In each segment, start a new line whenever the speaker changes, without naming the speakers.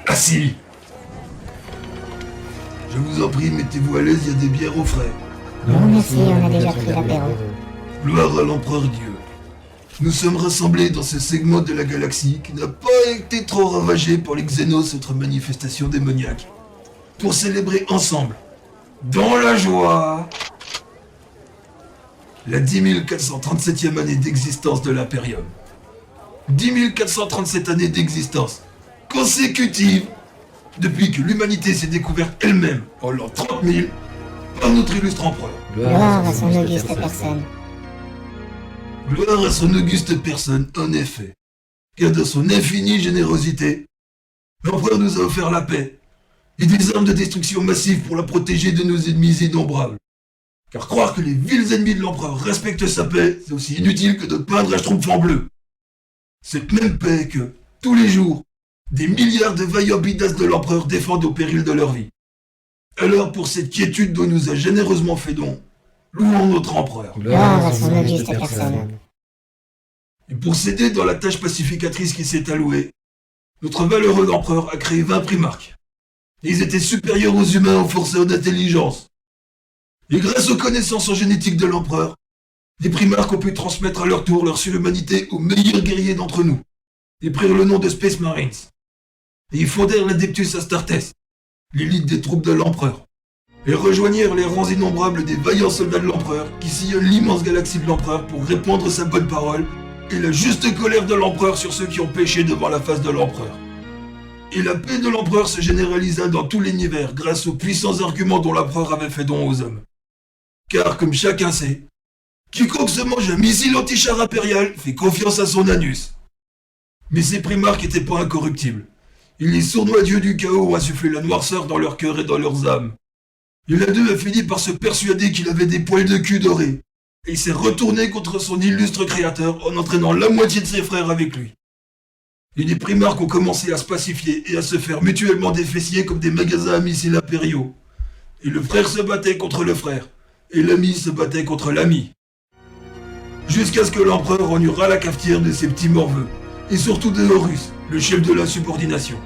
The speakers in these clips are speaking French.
Assis. Je vous en prie, mettez-vous à l'aise, il y a des bières au frais.
Non merci, on a déjà pris l'apéro.
Gloire à l'empereur Dieu. Nous sommes rassemblés dans ce segment de la galaxie qui n'a pas été trop ravagé par les Xénos et autres manifestations démoniaques. Pour célébrer ensemble, dans la joie, la 10 437e année d'existence de l'Imperium. 10 437 années d'existence consécutives depuis que l'humanité s'est découverte elle-même en l'an 30 000 par notre illustre empereur.
Gloire à son auguste personne.
Gloire à son auguste personne, en effet, car de son infinie générosité, l'empereur nous a offert la paix et des armes de destruction massive pour la protéger de nos ennemis innombrables. Car croire que les vils ennemis de l'empereur respectent sa paix, c'est aussi inutile que de peindre un schtroumpf en bleu. Cette même paix que, tous les jours, des milliards de vaillants bidasses de l'empereur défendent au péril de leur vie. Alors pour cette quiétude dont il nous a généreusement fait don, louons notre empereur.
Gloire à son auguste personne.
Et pour s'aider dans la tâche pacificatrice qui s'est allouée, notre valeureux empereur a créé 20 primarques. Et ils étaient supérieurs aux humains en force et en intelligence. Et grâce aux connaissances en génétique de l'empereur, les primarques ont pu transmettre à leur tour leur surhumanité aux meilleurs guerriers d'entre nous, et prirent le nom de Space Marines. Et ils fondèrent l'Adeptus Astartes, l'élite des troupes de l'empereur, et rejoignirent les rangs innombrables des vaillants soldats de l'empereur qui sillonnent l'immense galaxie de l'empereur pour répandre sa bonne parole et la juste colère de l'empereur sur ceux qui ont péché devant la face de l'empereur. Et la paix de l'empereur se généralisa dans tout l'univers grâce aux puissants arguments dont l'empereur avait fait don aux hommes. Car, comme chacun sait, quiconque se mange un missile anti-char impérial fait confiance à son anus. Mais ces primarques n'étaient pas incorruptibles. Et les sournois dieux du chaos ont insufflé la noirceur dans leur cœur et dans leurs âmes. Et l'un d'eux a fini par se persuader qu'il avait des poils de cul dorés. Et il s'est retourné contre son illustre créateur en entraînant la moitié de ses frères avec lui. Et les primarques ont commencé à se pacifier et à se faire mutuellement des fessiers comme des magasins à missiles impériaux. Et le frère se battait contre le frère, et l'ami se battait contre l'ami. Jusqu'à ce que l'empereur en eût ras la cafetière de ses petits morveux, et surtout de Horus, le chef de la subordination.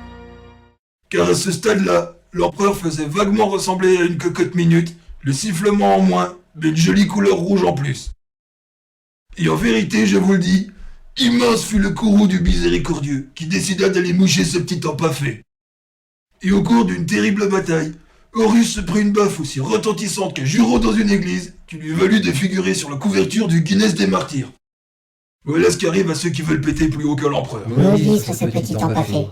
Car à ce stade-là, l'empereur faisait vaguement ressembler à une cocotte minute, le sifflement en moins, mais une jolie couleur rouge en plus. Et en vérité, je vous le dis, immense fut le courroux du miséricordieux, qui décida d'aller moucher ce petit empaffé. Et au cours d'une terrible bataille, Horus se prit une baffe aussi retentissante qu'un juron dans une église, qui lui valut de figurer sur la couverture du Guinness des martyrs. Voilà ce qui arrive à ceux qui veulent péter plus haut que l'empereur.
Maudit soit ce petit empaffé.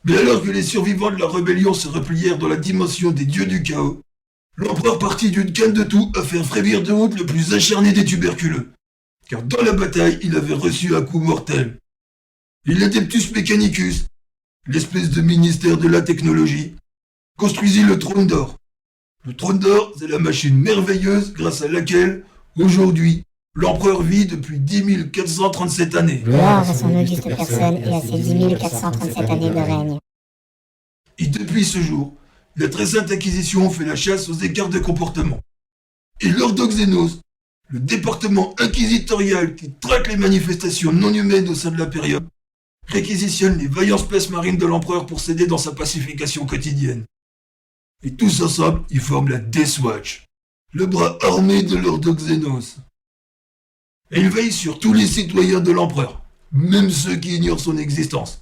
Mais alors que les survivants de la rébellion se replièrent dans la dimension des dieux du chaos, l'empereur partit d'une canne de tout à faire frémir de honte le plus acharné des tuberculeux. Car dans la bataille, il avait reçu un coup mortel. Et l'Adeptus Mechanicus, l'espèce de ministère de la technologie, construisit le Trône d'Or. Le Trône d'Or, c'est la machine merveilleuse grâce à laquelle, aujourd'hui, l'empereur vit depuis 10 437 années.
Gloire à son auguste personne et à ses 10 437 années de règne.
Et depuis ce jour, la très sainte Inquisition fait la chasse aux écarts de comportement. Et l'Ordoxénos, le département inquisitorial qui traque les manifestations non humaines au sein de l'Imperium, réquisitionne les vaillants Space Marines de l'empereur pour s'aider dans sa pacification quotidienne. Et tous ensemble, ils forment la Death Watch, le bras armé de l'Ordoxénos. Et il veille sur tous les citoyens de l'empereur, même ceux qui ignorent son existence.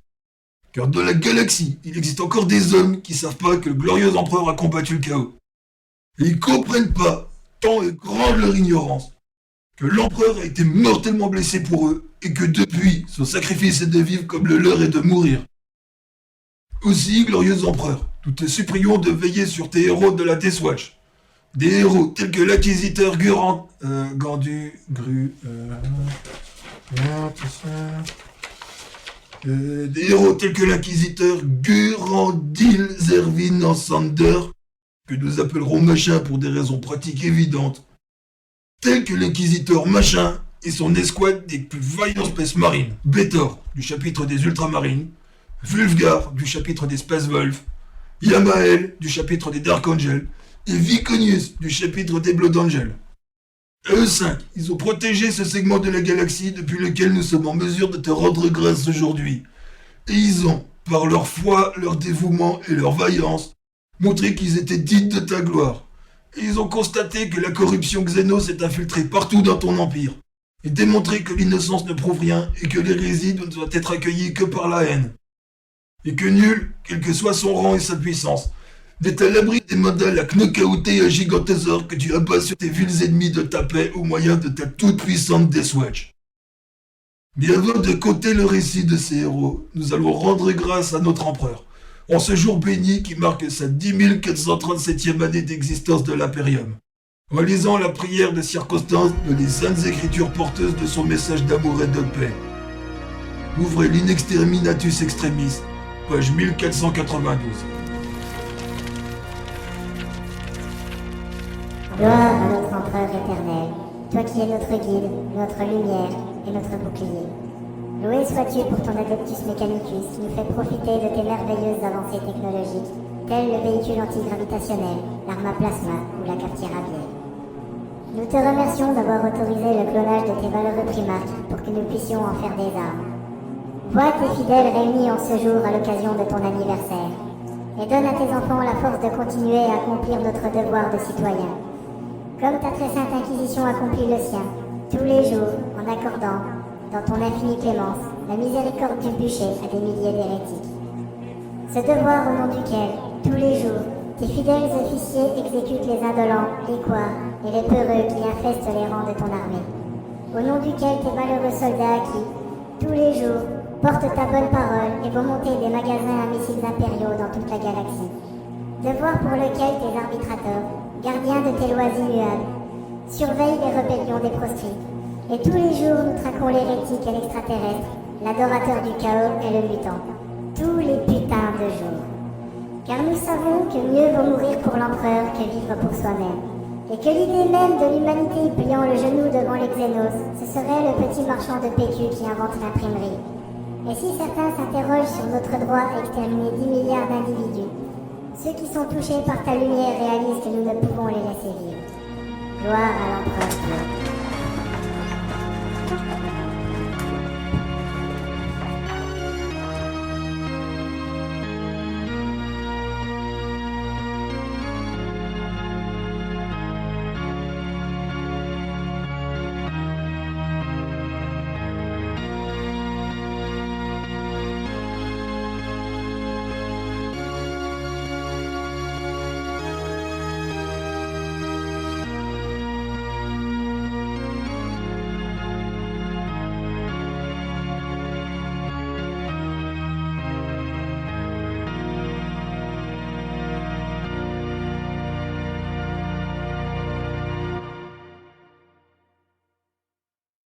Car dans la galaxie, il existe encore des hommes qui savent pas que le glorieux empereur a combattu le chaos. Et ils comprennent pas, tant est grande leur ignorance, que l'empereur a été mortellement blessé pour eux, et que depuis, son sacrifice est de vivre comme le leur est de mourir. Aussi, glorieux empereur, nous te supplions de veiller sur tes héros de la Death Watch. Des héros tels que l'acquisiteur des héros tels que l'inquisiteur Gurandil Zervin Ensander, que nous appellerons Machin pour des raisons pratiques évidentes, tels que l'inquisiteur Machin et son escouade des plus vaillants Space Marines, Betor, du chapitre des Ultramarines, Vulfgar, du chapitre des Space Wolves, Yamael, du chapitre des Dark Angels, et Viconius, du chapitre des Blood Angels. Eux cinq, ils ont protégé ce segment de la galaxie depuis lequel nous sommes en mesure de te rendre grâce aujourd'hui. Et ils ont, par leur foi, leur dévouement et leur vaillance, montrer qu'ils étaient dignes de ta gloire. Et ils ont constaté que la corruption Xénos s'est infiltrée partout dans ton empire, et démontré que l'innocence ne prouve rien et que l'hérésie ne doit être accueillie que par la haine. Et que nul, quel que soit son rang et sa puissance, n'est à l'abri des modèles à knockouter un gigantosaure que tu abats sur tes vils ennemis de ta paix au moyen de ta toute-puissante Deathwatch. Mais avant de côté le récit de ces héros, nous allons rendre grâce à notre empereur, en ce jour béni qui marque sa 10 437e année d'existence de l'Imperium, en lisant la prière de circonstance de les saintes écritures porteuses de son message d'amour et de paix. Ouvrez l'Inexterminatus Extremis, page 1492.
Gloire à notre empereur éternel, toi qui es notre guide, notre lumière et notre bouclier. Loué sois-tu pour ton Adeptus Mechanicus qui nous fait profiter de tes merveilleuses avancées technologiques, telles le véhicule antigravitationnel, l'arme à plasma ou la cafetière à bière. Nous te remercions d'avoir autorisé le clonage de tes valeureux primarques pour que nous puissions en faire des armes. Vois tes fidèles réunis en ce jour à l'occasion de ton anniversaire, et donne à tes enfants la force de continuer à accomplir notre devoir de citoyen. Comme ta très sainte Inquisition accomplit le sien, tous les jours, en accordant, dans ton infinie clémence, la miséricorde du bûcher à des milliers d'hérétiques. Ce devoir au nom duquel, tous les jours, tes fidèles officiers exécutent les indolents, les couards et les peureux qui infestent les rangs de ton armée. Au nom duquel tes malheureux soldats qui, tous les jours, portent ta bonne parole et vont monter des magasins à missiles impériaux dans toute la galaxie. Devoir pour lequel tes arbitrateurs, gardiens de tes lois immuables, surveillent les rébellions des proscrits. Et tous les jours, nous traquons l'hérétique et l'extraterrestre, l'adorateur du chaos et le mutant. Tous les putains de jours. Car nous savons que mieux vaut mourir pour l'empereur que vivre pour soi-même. Et que l'idée même de l'humanité pliant le genou devant les Xénos, ce serait le petit marchand de PQ qui invente l'imprimerie. Et si certains s'interrogent sur notre droit à exterminer 10 milliards d'individus, ceux qui sont touchés par ta lumière réalisent que nous ne pouvons les laisser vivre. Gloire à l'empereur Dieu.